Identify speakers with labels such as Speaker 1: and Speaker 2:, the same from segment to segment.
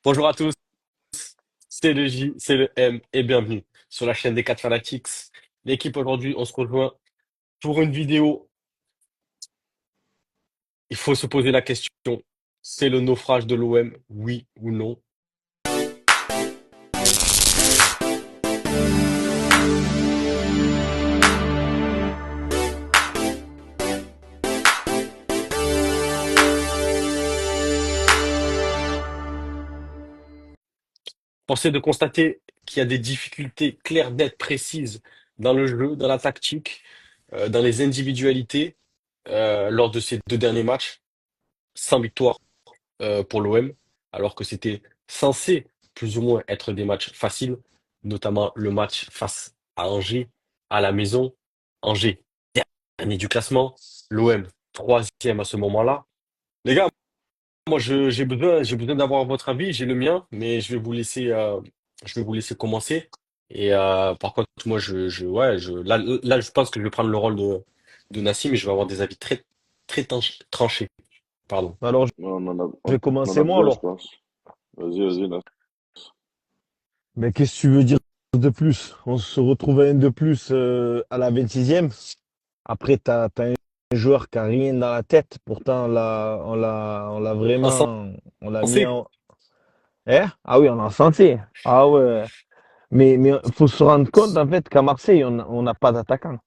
Speaker 1: Bonjour à tous, c'est le J, c'est le M et bienvenue sur la chaîne des 4 Fanatics. L'équipe aujourd'hui, on se rejoint pour une vidéo. Il faut se poser la question, c'est le naufrage de l'OM, oui ou non? Force est de constater qu'il y a des difficultés claires, nettes, précises dans le jeu, dans la tactique, dans les individualités lors de ces deux derniers matchs, sans victoire pour l'OM, alors que c'était censé plus ou moins être des matchs faciles, notamment le match face à Angers, à la maison. Angers, dernier du classement, l'OM, troisième à ce moment-là. Les gars, moi j'ai besoin d'avoir votre avis, j'ai le mien, mais je vais vous laisser commencer. Et par contre, moi, là, je pense que je vais prendre le rôle de Nassim et je vais avoir des avis très, très tranchés. Pardon.
Speaker 2: Alors, je
Speaker 3: Ouais, On en a,
Speaker 2: vais
Speaker 3: on en
Speaker 2: commencer
Speaker 3: a
Speaker 2: moi
Speaker 3: besoin, je
Speaker 2: alors.
Speaker 3: pense. Vas-y, là.
Speaker 2: Mais qu'est-ce que tu veux dire de plus? On se retrouve à un de plus à la 26e. Après, t'as un joueur qui a rien dans la tête. Pourtant, on l'a vraiment, on l'a mis
Speaker 1: Insensé.
Speaker 2: en. Eh? Ah oui, on l'a senti. Ah ouais. Mais faut se rendre compte en fait qu'à Marseille, on n'a pas d'attaquant.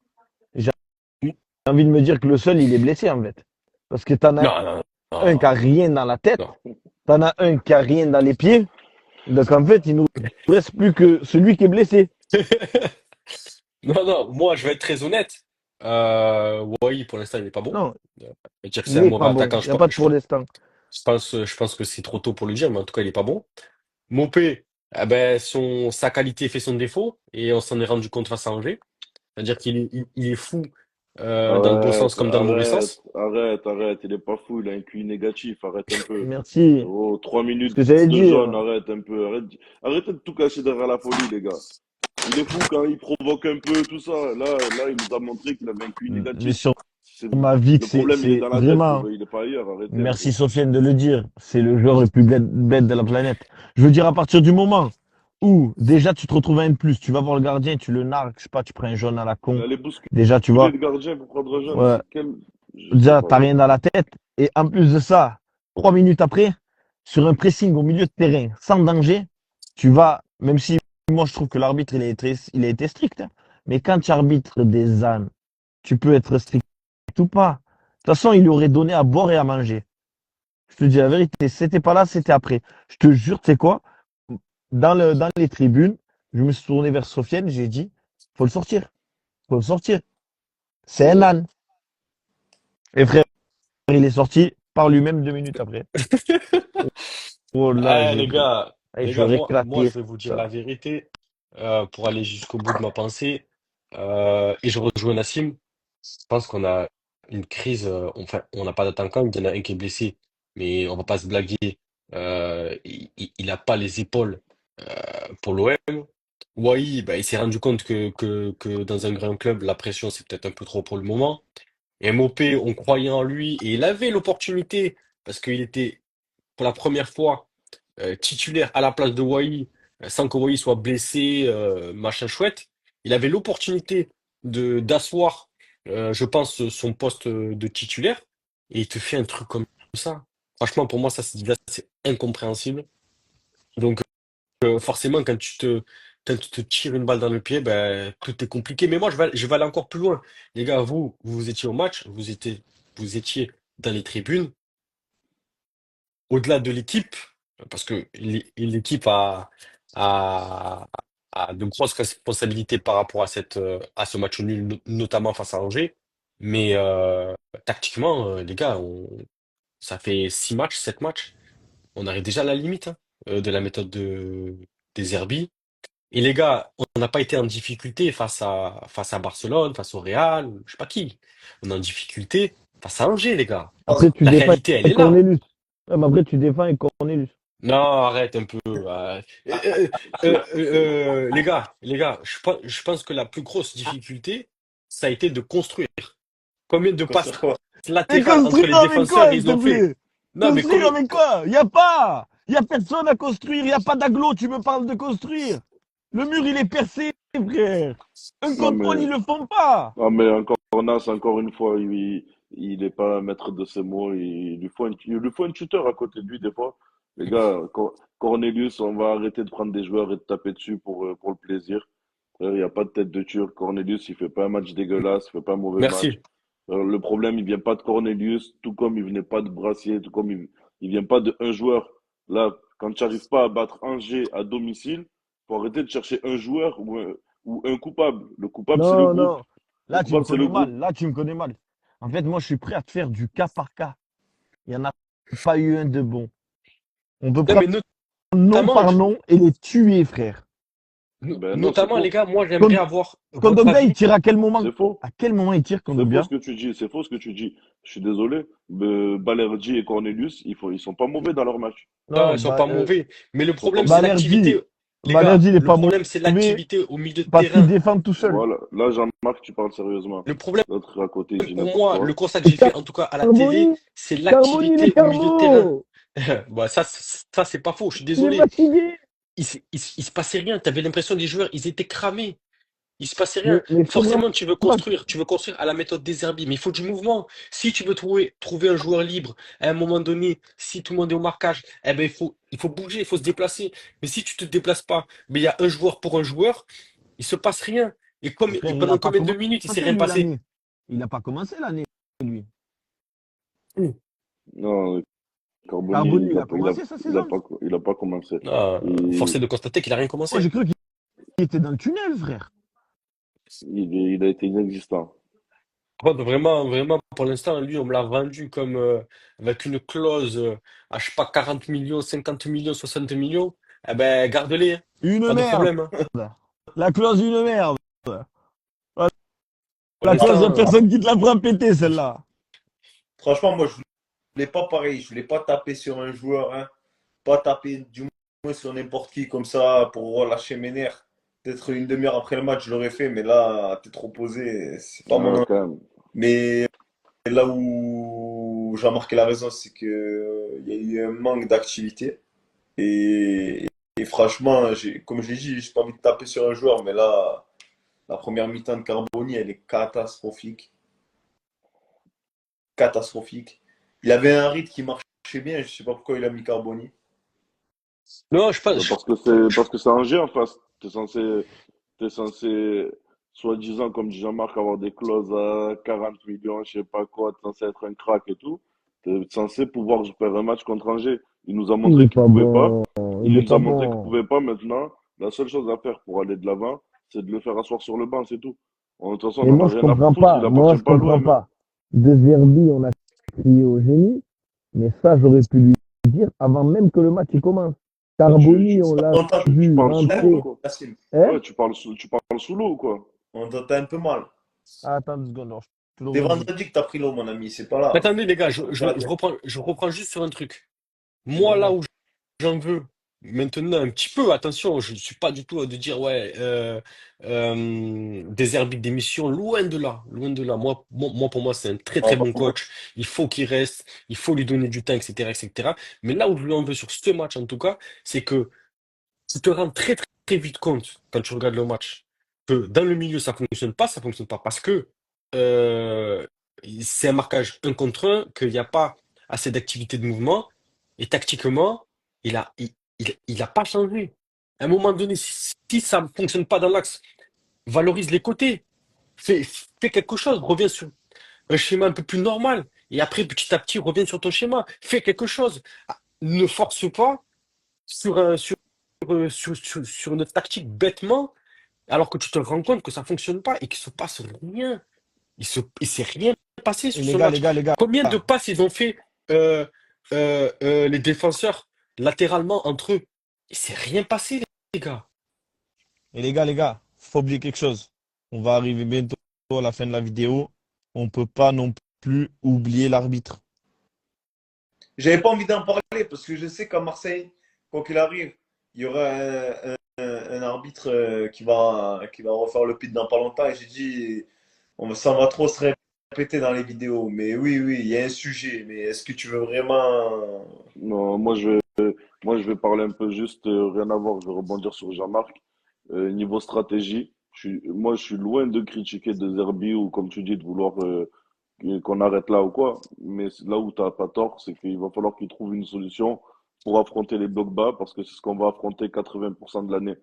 Speaker 2: J'ai envie de me dire que le seul, il est blessé en fait. Parce que t'en as
Speaker 1: Non, non,
Speaker 2: un qui a
Speaker 1: non,
Speaker 2: rien dans la tête,
Speaker 1: non.
Speaker 2: t'en as un qui a rien dans les pieds. Donc en fait, il nous reste plus que celui qui est blessé.
Speaker 1: Non, non, moi, je vais être très honnête. Wai, pour l'instant, il n'est pas bon.
Speaker 2: Non,
Speaker 1: Dire que c'est
Speaker 2: il
Speaker 1: un
Speaker 2: n'est
Speaker 1: mauvais
Speaker 2: pas bon.
Speaker 1: attaquant,
Speaker 2: Il n'y a pas de pour l'instant.
Speaker 1: je pense que c'est trop tôt pour le dire, mais en tout cas, il n'est pas bon. Mopé, eh ben, sa qualité fait son défaut, et on s'en est rendu compte face à Angers. C'est-à-dire qu'il est fou dans le bon sens
Speaker 3: Arrête,
Speaker 1: comme dans le mauvais
Speaker 3: arrête,
Speaker 1: sens.
Speaker 3: arrête, arrête. Il est pas fou, il a un QI négatif. Arrête un peu.
Speaker 2: Merci.
Speaker 3: Oh, trois
Speaker 2: Ce que
Speaker 3: minutes
Speaker 2: j'allais
Speaker 3: de jaune,
Speaker 2: dire.
Speaker 3: arrête un peu. Arrêtez de tout cacher derrière la folie, les gars. Il est fou quand il provoque un peu, tout ça. Là, il nous a montré qu'il avait un QI
Speaker 2: Mais
Speaker 3: négatif.
Speaker 2: sur
Speaker 3: C'est,
Speaker 2: ma vie, que
Speaker 3: le
Speaker 2: c'est
Speaker 3: problème, il est
Speaker 2: c'est
Speaker 3: dans la tête,
Speaker 2: vraiment.
Speaker 3: il est pas ailleurs. Arrêtez un peu.
Speaker 2: Merci Sofiane de le dire. C'est le joueur le plus bête de la planète. Je veux dire, à partir du moment où déjà tu te retrouves à un plus, tu vas voir le gardien, tu le narques, je sais pas, tu prends un jaune à la
Speaker 3: Il
Speaker 2: con.
Speaker 3: allait bousculer
Speaker 2: Déjà, tu vois,
Speaker 3: le gardien pour prendre un jaune.
Speaker 2: ouais,
Speaker 3: C'est quel. Je sais
Speaker 2: déjà,
Speaker 3: pas.
Speaker 2: t'as rien dans la tête. Et en plus de ça, 3 minutes après, sur un pressing au milieu de terrain, sans danger, tu vas, même si moi je trouve que l'arbitre il a été strict, hein, mais quand tu arbitres des ânes, tu peux être strict ou pas. De toute façon, il lui aurait donné à boire et à manger. Je te dis la vérité, c'était pas là, c'était après. Je te jure, tu sais quoi, dans les tribunes, je me suis tourné vers Sofiane, j'ai dit, faut le sortir, faut le sortir. C'est un âne. Et frère, il est sorti par lui-même 2 minutes après. Oh là,
Speaker 1: Eh, les
Speaker 2: j'aurais
Speaker 1: moi,
Speaker 2: éclaté
Speaker 1: je vais vous dire la
Speaker 2: ça.
Speaker 1: vérité pour aller jusqu'au bout de ma pensée. Et je rejoins Nassim. Je pense qu'on a une crise. Enfin, on n'a pas d'attaquant. Il y en a un qui est blessé, mais on va pas se blaguer. Il a pas les épaules pour l'OM. Wai, bah, il s'est rendu compte que dans un grand club, la pression, c'est peut-être un peu trop pour le moment. Et MOP, on croyait en lui et il avait l'opportunité parce qu'il était pour la première fois titulaire à la place de Wai, sans que Wai soit blessé, machin chouette. Il avait l'opportunité de d'asseoir, je pense, son poste de titulaire, et il te fait un truc comme ça. Franchement, pour moi, ça, c'est incompréhensible. Donc, forcément, quand tu te tires une balle dans le pied, ben, tout est compliqué. Mais moi, je vais aller encore plus loin. Les gars, vous étiez au match, vous étiez dans les tribunes, au-delà de l'équipe, parce que l'équipe a, a de grosses responsabilités par rapport à à ce match nul, notamment face à Angers. Mais tactiquement, les gars, ça fait 6 matchs, 7 matchs. On arrive déjà à la limite hein, de la méthode des Herbies. Et les gars, on n'a pas été en difficulté face à Barcelone, face au Real, je sais pas qui. On est en difficulté face à Angers, les gars.
Speaker 2: Après, tu
Speaker 1: La
Speaker 2: défends
Speaker 1: réalité, elle
Speaker 2: et
Speaker 1: est là.
Speaker 2: Cornelius. Ouais, mais après, tu défends et Cornelius.
Speaker 1: Non, arrête un peu. Les gars, je pense que la plus grosse difficulté, ça a été de construire. Combien de passes
Speaker 3: Construire quoi?
Speaker 2: Mais
Speaker 1: latérales entre
Speaker 2: construire
Speaker 1: les
Speaker 2: avec
Speaker 1: défenseurs
Speaker 2: quoi, s'il
Speaker 1: ils
Speaker 2: te
Speaker 1: ont fait?
Speaker 2: plaît?
Speaker 1: Non, mais
Speaker 2: Construire avec quoi? Y a pas! Il n'y a personne à construire, il n'y a pas d'agglo, tu me parles de construire. Le mur, il est percé, frère. Un
Speaker 3: Non,
Speaker 2: contrôle,
Speaker 3: mais,
Speaker 2: ils le font pas.
Speaker 3: non, mais encore Nas, encore une fois, il est pas maître de ses mots. Il lui faut un tuteur à côté de lui, des fois. Les gars, Cornelius, on va arrêter de prendre des joueurs et de taper dessus pour le plaisir. Il n'y a pas de tête de Turc. Cornelius, il fait pas un match dégueulasse, il fait pas un mauvais match.
Speaker 1: Merci.
Speaker 3: Le problème, il vient pas de Cornelius, tout comme il venait pas de Brassier, tout comme il vient pas de un joueur. Là, quand tu n'arrives pas à battre Angers à domicile, faut arrêter de chercher un joueur ou un coupable. Le coupable, c'est le
Speaker 2: Non,
Speaker 3: groupe.
Speaker 2: non.
Speaker 3: Le
Speaker 2: Là, tu me
Speaker 3: coupable, c'est le
Speaker 2: connais mal.
Speaker 3: groupe.
Speaker 2: Là, tu me connais mal. En fait, moi, je suis prêt à te faire du cas par cas. Il n'y en a pas eu un de bon. On peut
Speaker 1: Non,
Speaker 2: prendre
Speaker 1: mais
Speaker 2: nom
Speaker 1: notamment,
Speaker 2: par nom et les tuer, frère.
Speaker 3: Ben non, c'est
Speaker 1: notamment, les
Speaker 3: faux.
Speaker 1: gars, moi, j'aimerais
Speaker 2: Kon-
Speaker 1: avoir votre
Speaker 2: Kondogbia, il
Speaker 1: avis.
Speaker 2: tire à quel moment?
Speaker 3: C'est faux.
Speaker 2: À quel moment il tire,
Speaker 3: C'est faux
Speaker 2: Kondogbia?
Speaker 3: ce que tu dis. C'est faux ce que tu dis. Je suis désolé. Balerdi et Cornelius, ils sont pas mauvais dans leur match.
Speaker 1: Non,
Speaker 2: Non,
Speaker 1: ils sont pas mauvais. Mais le
Speaker 3: Ils sont pas
Speaker 1: problème, c'est
Speaker 3: mauvais.
Speaker 1: l'activité.
Speaker 2: Balerdi.
Speaker 1: Les gars,
Speaker 2: Balerdi, il n'est
Speaker 1: le
Speaker 2: pas
Speaker 1: problème, c'est
Speaker 2: mauvais
Speaker 1: l'activité au milieu de
Speaker 2: parce qu'il
Speaker 1: terrain.
Speaker 2: défend tout seul.
Speaker 3: Voilà. Là, Jean-Marc, tu parles sérieusement.
Speaker 1: Le problème,
Speaker 3: L'autre à côté, il dit
Speaker 1: pour
Speaker 3: n'importe
Speaker 1: moi, le
Speaker 3: quoi.
Speaker 1: constat que j'ai fait, en tout cas à la télé,
Speaker 2: Carboni,
Speaker 1: c'est
Speaker 2: Carboni, il est
Speaker 1: l'activité au milieu de terrain.
Speaker 2: carbo.
Speaker 1: Bah, ça c'est pas faux, je suis
Speaker 2: Il est
Speaker 1: désolé.
Speaker 2: fatigué.
Speaker 1: Il se passait rien. Tu avais l'impression des joueurs, ils étaient cramés. Il se passait rien.
Speaker 2: Mais faut vraiment
Speaker 1: Forcément,
Speaker 2: pas.
Speaker 1: tu veux construire à la méthode des Zerbi, mais il faut du mouvement. Si tu veux trouver un joueur libre, à un moment donné, si tout le monde est au marquage, eh ben, il faut bouger, il faut se déplacer. Mais si tu te déplaces pas, mais il y a un joueur pour un joueur, il se passe rien.
Speaker 2: Mais
Speaker 1: Et
Speaker 2: frère, il
Speaker 1: pendant
Speaker 2: n'a pas
Speaker 1: combien de minutes, il s'est
Speaker 2: commencé,
Speaker 1: rien
Speaker 2: lui,
Speaker 1: passé?
Speaker 2: l'année. Il n'a pas commencé l'année, lui.
Speaker 1: Mm.
Speaker 3: Non, Carboni,
Speaker 2: Carboni, il a commencé sa saison.
Speaker 3: il a pas commencé.
Speaker 1: Ah, force
Speaker 3: Et
Speaker 1: est de constater qu'il a rien
Speaker 2: Moi,
Speaker 1: commencé.
Speaker 2: j'ai cru qu'il était dans le tunnel, frère.
Speaker 3: il a été inexistant.
Speaker 1: Ouais, bah, vraiment, vraiment, pour l'instant, lui, on me l'a vendu comme avec une clause à, je sais pas, 40 millions, 50 millions, 60 millions. Eh ben, garde-les, hein.
Speaker 2: Une
Speaker 1: Pas de
Speaker 2: merde.
Speaker 1: problème, hein.
Speaker 2: La clause, une merde.
Speaker 1: Pour
Speaker 2: La clause, il n'y a
Speaker 1: l'instant,
Speaker 2: personne qui te la fera péter, celle-là.
Speaker 4: Franchement, moi, je voulais pas pareil. Je voulais pas taper sur un joueur, hein. Pas taper du moins sur n'importe qui comme ça pour relâcher mes nerfs. Peut-être une demi-heure après le match, je l'aurais fait, mais là, à t'être opposé, c'est pas
Speaker 3: Ah,
Speaker 4: mon.
Speaker 3: quand même.
Speaker 4: Mais là où Jean-Marc a raison, c'est que il y a eu un manque d'activité. Et franchement, comme je l'ai dit, j'ai pas envie de taper sur un joueur, mais là, la première mi-temps de Carboni, elle est catastrophique. Catastrophique. Il avait un rythme qui marchait bien, je sais pas pourquoi il a mis Carboni.
Speaker 1: non,
Speaker 3: Bah, parce que c'est Angers en face. T'es censé, soi-disant, comme dit Jean-Marc, avoir des clauses à 40 millions, je sais pas quoi, t'es censé être un crack et tout. T'es censé pouvoir faire un match contre Angers. Il nous a
Speaker 2: Il
Speaker 3: montré
Speaker 2: est
Speaker 3: qu'il
Speaker 2: pas
Speaker 3: pouvait pas.
Speaker 2: bon. Il
Speaker 3: Il
Speaker 2: est
Speaker 3: nous
Speaker 2: pas
Speaker 3: a montré qu'il
Speaker 2: bon.
Speaker 3: pouvait pas. Maintenant, la seule chose à faire pour aller de l'avant, c'est de le faire asseoir sur le banc, c'est tout. De toute façon, on
Speaker 2: Mais
Speaker 3: n'en a
Speaker 2: moi, je
Speaker 3: rien à
Speaker 2: comprends
Speaker 3: foutre.
Speaker 2: pas.
Speaker 3: Il
Speaker 2: Moi,
Speaker 3: appartient
Speaker 2: je
Speaker 3: pas à
Speaker 2: comprends
Speaker 3: l'OM.
Speaker 2: pas. De Zerbi, on a crié au génie. Mais ça, j'aurais pu lui dire avant même que le match il commence. Carboni, on l'a
Speaker 4: On t'entend
Speaker 3: Tu
Speaker 2: vu
Speaker 3: parles sous l'eau ou
Speaker 2: rentrer.
Speaker 3: quoi?
Speaker 4: Yacine.
Speaker 2: Hein?
Speaker 3: Ouais, tu parles sous l'eau ou quoi?
Speaker 4: On t'entend un peu mal.
Speaker 2: Attends 2 secondes, alors, je te le
Speaker 4: C'est
Speaker 2: redis.
Speaker 4: vendredi que t'as pris l'eau, mon ami, c'est pas
Speaker 1: mais
Speaker 4: là.
Speaker 1: attendez, les gars,
Speaker 4: C'est la gueule.
Speaker 1: je reprends juste sur un truc. Moi, là
Speaker 2: Dis-moi.
Speaker 1: où j'en veux, maintenant, un petit peu, attention, je ne suis pas du tout de dire, ouais, des arbitres d'émission, loin de là. Moi, pour moi, c'est un très, très
Speaker 4: On va
Speaker 1: bon coach. Il faut qu'il reste, il faut lui donner du temps, etc., etc. Mais là où je lui en veux sur ce match, en tout cas, c'est que tu te rends très, très, très vite compte, quand tu regardes le match, que dans le milieu, ça fonctionne pas, parce que euh, c'est un marquage un contre un, qu'il n'y a pas assez d'activité de mouvement, et tactiquement, il a pas changé. À un moment donné, si ça ne fonctionne pas dans l'axe, valorise les côtés, fais, fais quelque chose, reviens sur un schéma un peu plus normal, et après, petit à petit, reviens sur ton schéma, fais quelque chose. Ah, ne force pas sur sur une tactique bêtement, alors que tu te rends compte que ça fonctionne pas et qu'il se passe rien. Il s'est rien passé
Speaker 2: Et
Speaker 1: sur ce match.
Speaker 2: les gars.
Speaker 1: Combien de passes ils ont fait euh, les défenseurs latéralement entre eux? Il s'est rien passé, les gars.
Speaker 2: Et les gars, faut oublier quelque chose. On va arriver bientôt à la fin de la vidéo. On peut pas non plus oublier l'arbitre.
Speaker 4: J'avais pas envie d'en parler parce que je sais qu'à Marseille, quoi qu'il arrive, il y aura un arbitre qui va refaire le pit dans pas longtemps. Et j'ai dit, ça va trop se répéter dans les vidéos. Mais oui, oui, il y a un sujet. Mais est-ce que tu veux vraiment.
Speaker 3: Non, moi, je vais parler un peu juste, rien à voir. Je vais rebondir sur Jean-Marc. Niveau stratégie, moi, je suis loin de critiquer De Zerbi ou, comme tu dis, de vouloir qu'on arrête là ou quoi. Mais là où tu n'as pas tort, c'est qu'il va falloir qu'il trouve une solution pour affronter les blocs bas parce que c'est ce qu'on va affronter 80% de l'année.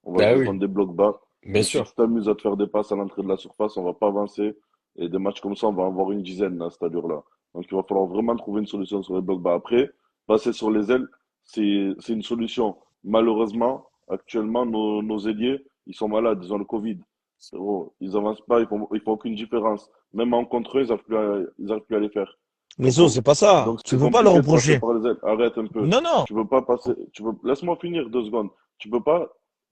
Speaker 3: On va
Speaker 1: Bah
Speaker 3: jouer
Speaker 1: oui,
Speaker 3: contre des blocs bas.
Speaker 1: bien
Speaker 3: Et si
Speaker 1: sûr.
Speaker 3: tu t'amuses à te faire des passes à l'entrée de la surface, on va pas avancer. Et des matchs comme ça, on va en avoir une dizaine à cette allure-là. Donc il va falloir vraiment trouver une solution sur les blocs bas. Après, passer sur les ailes, c'est une solution. Malheureusement, actuellement, nos ailiers, ils sont malades, ils ont le Covid. Frérot, ils avancent pas, ils font aucune différence. Même en contre eux, ils arrivent plus à les faire.
Speaker 2: Mais
Speaker 3: Donc,
Speaker 2: ça, c'est pas ça.
Speaker 3: donc
Speaker 2: Tu
Speaker 3: c'est
Speaker 2: peux pas le
Speaker 3: compliqué de passer
Speaker 2: reprocher.
Speaker 3: par les ailes. Arrête un peu.
Speaker 2: Non, non.
Speaker 3: Tu veux pas passer, laisse-moi finir 2 secondes. Tu peux pas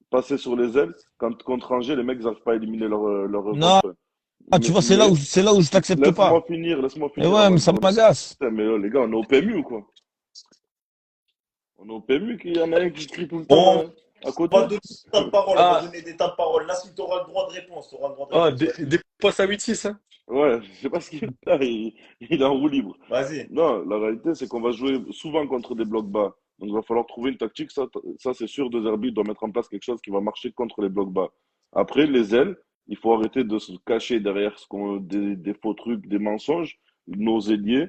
Speaker 3: passer sur les ailes quand contre Angers, les mecs n'arrivent pas à éliminer leur
Speaker 2: Non,
Speaker 3: contre eux.
Speaker 2: tu vois,
Speaker 3: Mais
Speaker 2: c'est là où je t'accepte pas.
Speaker 3: laisse-moi
Speaker 2: Et
Speaker 3: finir
Speaker 2: ouais,
Speaker 3: avant
Speaker 2: mais
Speaker 3: de
Speaker 2: ça
Speaker 3: parler.
Speaker 2: m'agace.
Speaker 3: Putain, mais les gars, on est au PMU ou quoi? On est au PMU qu'il y en a un qui crie tout le temps
Speaker 4: Bon,
Speaker 3: à
Speaker 4: on
Speaker 3: côté?
Speaker 4: va donner des temps de parole. On va
Speaker 1: Ah,
Speaker 4: donner des temps de parole. Là, si tu auras le droit de réponse, tu auras le droit de
Speaker 1: ah
Speaker 4: réponse.
Speaker 1: des passes à 8-6, hein.
Speaker 3: Ouais, je sais pas ce qu'il fait là, il est en roue libre.
Speaker 4: Vas-y.
Speaker 3: Non, la réalité, c'est qu'on va jouer souvent contre des blocs bas. Donc, il va falloir trouver une tactique. Ça c'est sûr, De Zerbi doit mettre en place quelque chose qui va marcher contre les blocs bas. Après, les ailes, il faut arrêter de se cacher derrière des faux trucs, des mensonges. Nos ailiers,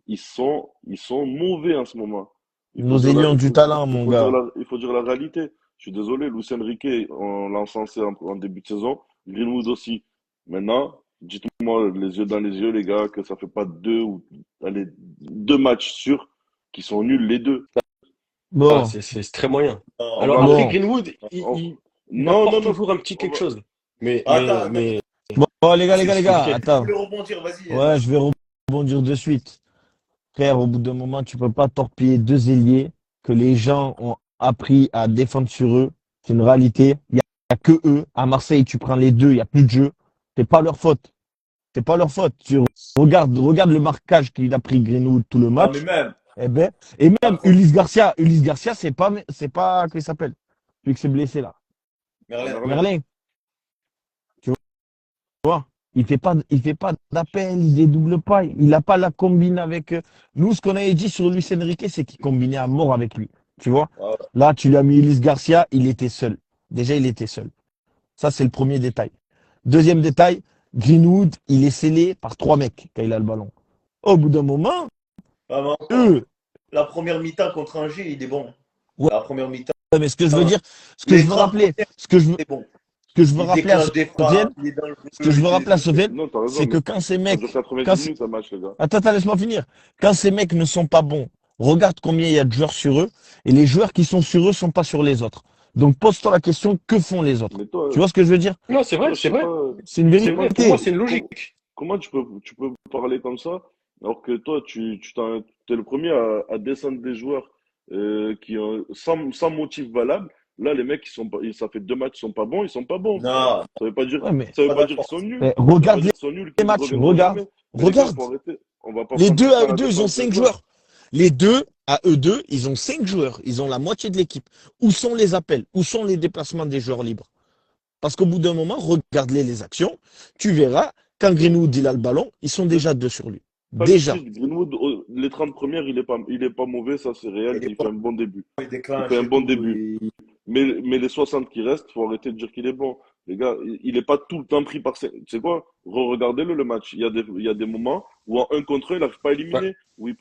Speaker 3: ils sont mauvais en ce moment.
Speaker 2: Nos ailiers ont du talent, mon gars.
Speaker 3: Il faut dire la réalité. Je suis désolé, Luis Enrique, on l'a encensé en début de saison. Greenwood aussi. Maintenant, dites-moi les yeux dans les yeux, les gars, que ça fait pas allez, 2 matchs sûrs qui sont nuls les deux.
Speaker 1: Ah,
Speaker 2: Bon,
Speaker 1: c'est très moyen.
Speaker 3: On
Speaker 1: Alors
Speaker 3: va
Speaker 1: après,
Speaker 3: arrêter.
Speaker 2: bon.
Speaker 1: Greenwood,
Speaker 3: on-
Speaker 1: il
Speaker 3: Non, non,
Speaker 1: apporte
Speaker 3: non.
Speaker 1: toujours un petit
Speaker 3: On
Speaker 1: quelque
Speaker 3: va...
Speaker 1: chose.
Speaker 4: Attends, attends.
Speaker 1: Mais
Speaker 2: Bon, les gars, les
Speaker 4: C'est
Speaker 2: gars, les
Speaker 4: qui
Speaker 2: gars,
Speaker 1: compliqué.
Speaker 4: qui
Speaker 2: attends.
Speaker 4: voulait rebondir? Vas-y,
Speaker 2: Ouais, je vais rebondir de suite. Frère, au bout d'un moment, tu peux pas torpiller deux ailiers que les gens ont appris à défendre sur eux. C'est une réalité. Il y a que eux. À Marseille, tu prends les deux, il y a plus de jeu. C'est pas leur faute. C'est pas leur faute. Regarde le marquage qu'il a pris Greenwood tout le
Speaker 4: Non, mais
Speaker 2: match.
Speaker 4: même.
Speaker 2: Eh ben, et
Speaker 4: La
Speaker 2: même
Speaker 4: première.
Speaker 2: Ulysse Garcia, comment il s'appelle? Celui qui s'est blessé là.
Speaker 3: À
Speaker 4: Merlin.
Speaker 3: Merlin.
Speaker 2: Merlin, tu vois. Il fait pas d'appel, il dédouble pas. Il n'a pas la combine avec. Nous, ce qu'on avait dit sur Luis Enrique, c'est qu'il combinait à mort avec lui. Tu vois.
Speaker 4: Ah ouais.
Speaker 2: Là, tu lui as mis Ulysse Garcia, il était seul. Déjà, il était seul. Ça, c'est le premier détail. Deuxième détail, Greenwood, il est scellé par trois mecs quand il a le ballon. Au bout d'un moment,
Speaker 4: Ah, mais encore,
Speaker 2: eux,
Speaker 4: la première mi-temps contre Angers, il est bon.
Speaker 2: ouais,
Speaker 4: La première mi-temps,
Speaker 2: mais ce que je veux dire, ce que je
Speaker 4: les
Speaker 2: veux
Speaker 4: 30
Speaker 2: rappeler,
Speaker 4: premières,
Speaker 2: ce
Speaker 4: c'est bon.
Speaker 2: que je veux
Speaker 4: Il
Speaker 2: rappeler à
Speaker 4: déclenche des
Speaker 2: Sofiane,
Speaker 4: frappes, il est dans le
Speaker 2: ce que je
Speaker 4: jeu.
Speaker 2: veux rappeler à Sofiane,
Speaker 3: Non, t'as raison,
Speaker 2: c'est
Speaker 3: mais
Speaker 2: que quand ces
Speaker 3: ça dure
Speaker 2: mecs,
Speaker 3: 90
Speaker 2: quand,
Speaker 3: minutes un match, les gars.
Speaker 2: attends, laisse-moi finir. Quand ces mecs ne sont pas bons, regarde combien il y a de joueurs sur eux, et les joueurs qui sont sur eux sont pas sur les autres. Donc pose-toi la question, que font les autres?
Speaker 3: Mais toi,
Speaker 2: Tu vois ce que je veux dire?
Speaker 1: Non, c'est vrai,
Speaker 3: je
Speaker 1: c'est
Speaker 3: sais
Speaker 1: vrai.
Speaker 3: pas.
Speaker 2: C'est une
Speaker 1: C'est vrai. Pour moi,
Speaker 2: vérité.
Speaker 1: c'est une
Speaker 3: Com-
Speaker 1: logique.
Speaker 3: Comment tu peux parler comme ça alors que toi, t'es le premier à descendre des joueurs qui ont, sans motif valable. Là, les mecs, ça fait 2 matchs, ils sont pas bons, ils sont pas bons.
Speaker 4: Non,
Speaker 3: Ça
Speaker 2: Ouais, mais,
Speaker 3: veut
Speaker 4: pas
Speaker 3: pas dire qu'ils
Speaker 4: d'accord.
Speaker 3: sont nuls.
Speaker 2: mais
Speaker 3: Ça veut pas
Speaker 2: regarde
Speaker 3: dire qu'ils sont nuls,
Speaker 2: les
Speaker 3: qu'ils
Speaker 2: matchs,
Speaker 3: reviendront jamais. Mais les gars,
Speaker 2: regarde.
Speaker 3: faut arrêter. On va pas
Speaker 2: Les
Speaker 3: prendre
Speaker 2: deux
Speaker 3: tout le
Speaker 2: à
Speaker 3: temps
Speaker 2: eux
Speaker 3: la
Speaker 2: deux, ils ont
Speaker 3: défense des
Speaker 2: cinq
Speaker 3: joueurs.
Speaker 2: joueurs. Les deux à eux deux, ils ont 5 joueurs. Ils ont la moitié de l'équipe. Où sont les appels? Où sont les déplacements des joueurs libres? Parce qu'au bout d'un moment, regarde les actions. Tu verras, quand Greenwood il a le ballon, ils sont
Speaker 3: Mais
Speaker 2: déjà deux sur lui.
Speaker 3: pas de
Speaker 2: Déjà.
Speaker 3: suite. Greenwood, les 30 premières, il est pas mauvais, ça c'est réel.
Speaker 4: Il est
Speaker 3: Il fait
Speaker 4: bon,
Speaker 3: un bon début.
Speaker 4: il
Speaker 3: Il fait
Speaker 4: déclenche
Speaker 3: un
Speaker 4: et
Speaker 3: bon
Speaker 4: tout.
Speaker 3: début. Mais les 60 qui restent, faut arrêter de dire qu'il est bon. Les gars, il est pas tout le temps pris par ses... Tu sais quoi? Regardez-le le match. Il y a des moments où en un contre un, il n'arrive pas à
Speaker 1: Ouais.
Speaker 3: éliminer, où il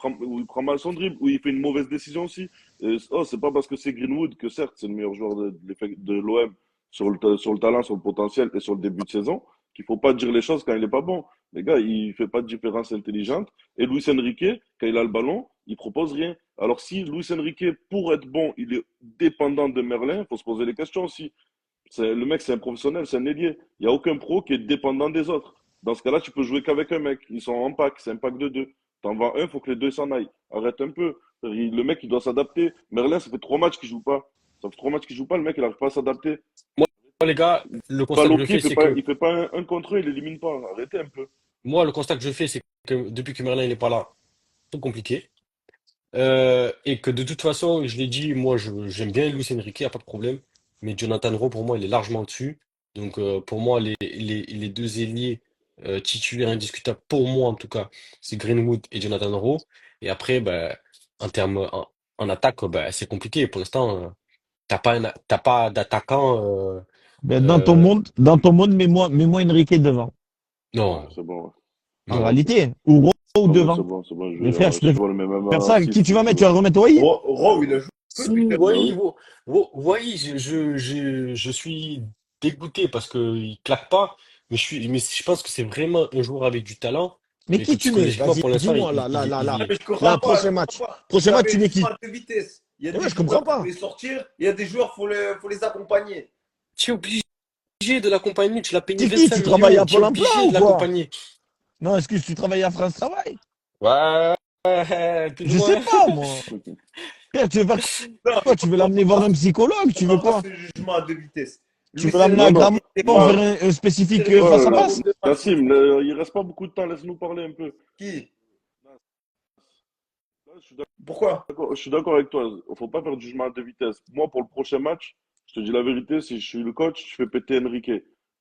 Speaker 3: prend mal son dribble, où il fait une mauvaise décision aussi. C'est pas parce que c'est Greenwood que certes, c'est le meilleur joueur de l'OM sur le talent, sur le potentiel et sur le début de saison, qu'il faut pas dire les choses quand il est pas bon. Les gars, il fait pas de différence intelligente. Et Luis Enrique, quand il a le ballon, il propose rien. Alors si Luis Enrique, pour être bon, il est dépendant de Merlin, il faut se poser les questions aussi. Le mec, c'est un professionnel, c'est un ailier. Il n'y a aucun pro qui est dépendant des autres. Dans ce cas-là, tu peux jouer qu'avec un mec. Ils sont en pack, c'est un pack de deux. T'en vends un, il faut que les deux s'en aillent. Arrête un peu. Le mec, il doit s'adapter. Merlin, ça fait 3 matchs qu'il joue pas. Ça fait 3 matchs qu'il joue pas, le mec, il n'arrive pas à s'adapter.
Speaker 1: Moi, les gars, le constat
Speaker 3: Balle
Speaker 1: que
Speaker 3: au
Speaker 1: je
Speaker 3: pied,
Speaker 1: fais, c'est que
Speaker 3: il fait pas un contre un, il élimine pas. Arrêtez un peu.
Speaker 1: moi, le constat que je fais, c'est que depuis que Merlin n'est pas là, c'est compliqué. Et que de toute façon, je l'ai dit, moi, j'aime bien Luis Enrique, y a pas de problème. Mais Jonathan Rowe, pour moi, il est largement au-dessus. Donc, pour moi, les deux ailiers titulaire indiscutable pour moi en tout cas, c'est Greenwood et Jonathan Rowe. Et après, ben, en termes en attaque, ben, c'est compliqué. Pour l'instant, t'as pas d'attaquant.
Speaker 2: Ben,
Speaker 1: Euh,
Speaker 2: dans ton monde, mets-moi Enrique devant.
Speaker 3: Ouais,
Speaker 1: non,
Speaker 3: c'est bon. Ouais.
Speaker 2: En
Speaker 1: non.
Speaker 2: réalité, ou Rowe
Speaker 3: Non, mais
Speaker 2: devant.
Speaker 3: c'est bon,
Speaker 2: Mais frère, je
Speaker 3: si tu
Speaker 2: préfère
Speaker 3: veux le même
Speaker 2: ça. Qui tu
Speaker 3: si
Speaker 2: vas
Speaker 3: tu
Speaker 2: mettre? Tu
Speaker 3: veux.
Speaker 2: vas remettre Wai?
Speaker 4: Raw, il a joué depuis
Speaker 1: Si,
Speaker 4: quelques
Speaker 3: Bah
Speaker 1: oui,
Speaker 3: oui.
Speaker 1: oui, je suis dégoûté parce qu'il claque pas, mais je pense que c'est vraiment un joueur avec du talent,
Speaker 2: Mais
Speaker 1: mais que
Speaker 2: qui tu mets?
Speaker 1: psychologiquement,
Speaker 2: Vas-y,
Speaker 1: pour l'instant,
Speaker 2: dis-moi, là, là, là,
Speaker 4: Ah,
Speaker 2: là.
Speaker 4: mais je comprends
Speaker 2: Là,
Speaker 4: pas, je
Speaker 2: prochain
Speaker 4: comprends
Speaker 2: match.
Speaker 4: pas.
Speaker 2: Prochain
Speaker 4: Il
Speaker 2: match,
Speaker 4: avait
Speaker 2: tu
Speaker 4: un
Speaker 2: mets
Speaker 4: jugement
Speaker 2: qui?
Speaker 4: de vitesse. Il y a
Speaker 2: Et
Speaker 4: des
Speaker 2: ouais, je comprends
Speaker 4: joueurs, il faut
Speaker 2: pas.
Speaker 4: les sortir. Il y a des joueurs, faut les accompagner.
Speaker 1: tu es obligé de l'accompagner, tu l'as payé
Speaker 2: C'est qui?
Speaker 1: 25
Speaker 2: Tu travailles
Speaker 1: millions,
Speaker 2: à
Speaker 1: tu es
Speaker 2: Pôle emploi
Speaker 1: obligé
Speaker 2: ou
Speaker 1: de
Speaker 2: quoi?
Speaker 1: l'accompagner.
Speaker 2: Non, excuse, tu travailles à France Travail?
Speaker 1: Ouais, plus ou
Speaker 2: Je sais
Speaker 1: moins.
Speaker 2: pas, moi. Frère, tu veux faire
Speaker 4: Non,
Speaker 2: quoi?
Speaker 4: mais
Speaker 2: Tu veux l'amener voir un psychologue?
Speaker 4: on
Speaker 2: Tu veux
Speaker 4: prend pas
Speaker 2: quoi?
Speaker 4: ce jugement à deux vitesses.
Speaker 2: Tu
Speaker 4: Luis
Speaker 2: veux l'amener
Speaker 3: Non,
Speaker 2: à
Speaker 3: non.
Speaker 2: Gramont
Speaker 4: Enrique, des
Speaker 2: faire
Speaker 4: fois,
Speaker 2: un spécifique
Speaker 4: Enrique,
Speaker 2: face à
Speaker 3: Ouais,
Speaker 2: face?
Speaker 4: de match.
Speaker 3: Nassim, il reste pas beaucoup de temps, laisse-nous parler un peu.
Speaker 4: Qui?
Speaker 3: Là,
Speaker 4: Pourquoi?
Speaker 3: je suis d'accord avec toi. Il faut pas faire de jugement à deux vitesses. Moi, pour le prochain match, je te dis la vérité, si je suis le coach, je fais péter Enrique.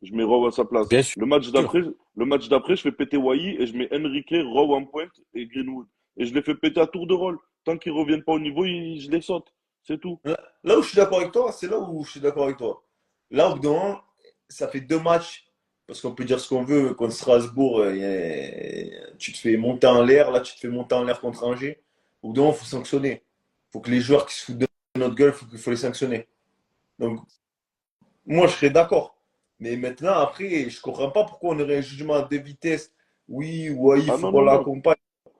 Speaker 3: Je mets Rowe à sa place.
Speaker 1: Bien sûr.
Speaker 3: Le match d'après, je fais péter Wai et je mets Enrique, Rowe en pointe et Greenwood. Et je les fais péter à tour de rôle. Tant qu'ils reviennent pas au niveau, je les saute. C'est tout.
Speaker 4: Là où je suis d'accord avec toi, c'est là où je suis d'accord avec toi. Là, au bout d'un moment, ça fait deux matchs, parce qu'on peut dire ce qu'on veut, contre Strasbourg, tu te fais monter en l'air, là tu te fais monter en l'air contre Angers. Au bout d'un moment, il faut sanctionner. Il faut que les joueurs qui se foutent de notre gueule, il faut les sanctionner. Donc, moi, je serais d'accord. Mais maintenant, après, je comprends pas pourquoi on aurait un jugement à deux vitesses. Oui, ouais, il
Speaker 3: Ah
Speaker 4: faut
Speaker 3: non,
Speaker 4: qu'on
Speaker 3: non, non.
Speaker 4: l'accompagne.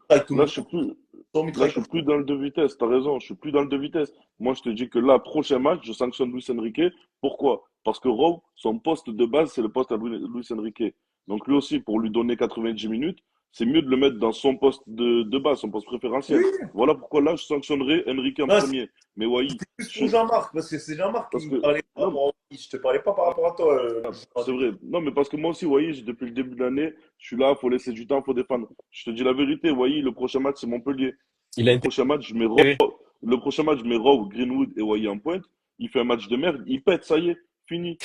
Speaker 4: Avec tout le
Speaker 3: Là,
Speaker 4: monde,
Speaker 3: je suis plus,
Speaker 4: il
Speaker 3: là,
Speaker 4: travaille
Speaker 3: je suis
Speaker 4: comme
Speaker 3: plus dans le deux vitesses. T'as raison, je suis plus dans le deux vitesses. Moi, je te dis que là, prochain match, je sanctionne Luis Enrique. Pourquoi? Parce que Rowe, son poste de base, c'est le poste à Luis Enrique. Donc lui aussi, pour lui donner 90 minutes, c'est mieux de le mettre dans son poste de base, son poste préférentiel.
Speaker 4: oui.
Speaker 3: Voilà pourquoi là, je sanctionnerai Enrique en
Speaker 4: Non,
Speaker 3: premier. Mais Wai,
Speaker 4: c'était plus
Speaker 3: je,
Speaker 4: pour Jean-Marc, parce que c'est Jean-Marc
Speaker 3: parce
Speaker 4: qui me
Speaker 3: que,
Speaker 4: parlait par
Speaker 3: non,
Speaker 4: rapport à lui. Je te parlais pas par rapport à toi.
Speaker 3: c'est vrai. Non, mais parce que moi aussi, Wai, depuis le début de l'année, je suis là, faut laisser du temps, faut défendre. Je te dis la vérité, Wai, le prochain match, c'est Montpellier.
Speaker 1: Il a
Speaker 3: Prochain match, je mets
Speaker 1: intérêt.
Speaker 3: Le prochain match, je mets Rowe, Greenwood et Wai en pointe. Il fait un match de merde, il pète, ça y est, fini.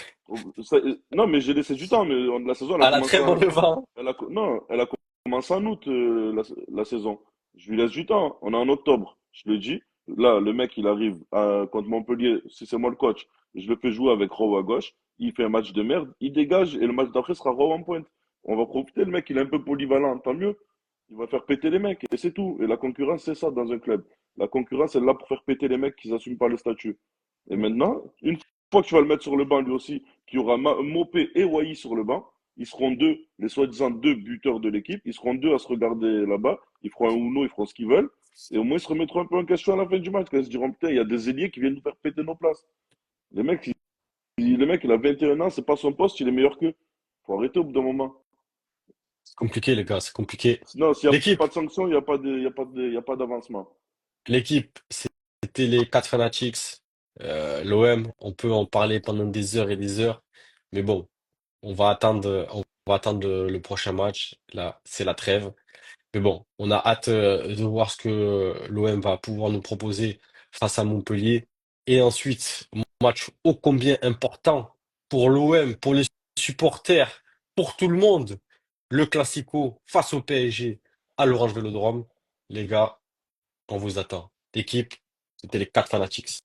Speaker 3: Non, mais j'ai laissé du temps, mais la saison, elle a
Speaker 1: À la
Speaker 3: commencé
Speaker 1: trêve, on le vend.
Speaker 3: non, elle a commencé en août, la saison. Je lui laisse du temps. On est en octobre. Je le dis. Là, le mec, il arrive contre Montpellier. Si c'est moi le coach, je le fais jouer avec Rowe à gauche. Il fait un match de merde. Il dégage et le match d'après sera Rowe en pointe. On va profiter. Le mec, il est un peu polyvalent. Tant mieux. Il va faire péter les mecs et c'est tout. Et la concurrence, c'est ça dans un club. La concurrence, elle est là pour faire péter les mecs qui n'assument pas le statut. Et maintenant, une fois que tu vas le mettre sur le banc lui aussi, qu'il y aura Mopé et Wai sur le banc, ils seront deux, les soi-disant deux buteurs de l'équipe, ils seront deux à se regarder là-bas, ils feront un Uno, ils feront ce qu'ils veulent, et au moins ils se remettront un peu en question à la fin du match, quand ils se diront, putain, il y a des ailiers qui viennent nous faire péter nos places. Les mecs, le mec, il a 21 ans, c'est pas son poste, il est meilleur qu'eux. Faut arrêter au bout d'un moment.
Speaker 1: C'est compliqué, les gars, c'est compliqué.
Speaker 3: Sinon, s'il n'y a
Speaker 1: L'équipe,
Speaker 3: pas de sanction, il n'y a pas il y a pas d'avancement.
Speaker 1: l'équipe, c'était les 4 Fanatics. L'OM, on peut en parler pendant des heures et des heures. Mais bon, on va attendre le prochain match. Là, c'est la trêve. Mais bon, on a hâte de voir ce que l'OM va pouvoir nous proposer face à Montpellier. Et ensuite, match ô combien important pour l'OM, pour les supporters, pour tout le monde. Le Classico face au PSG à l'Orange Vélodrome. Les gars, on vous attend. L'équipe, c'était les 4 Fanatics.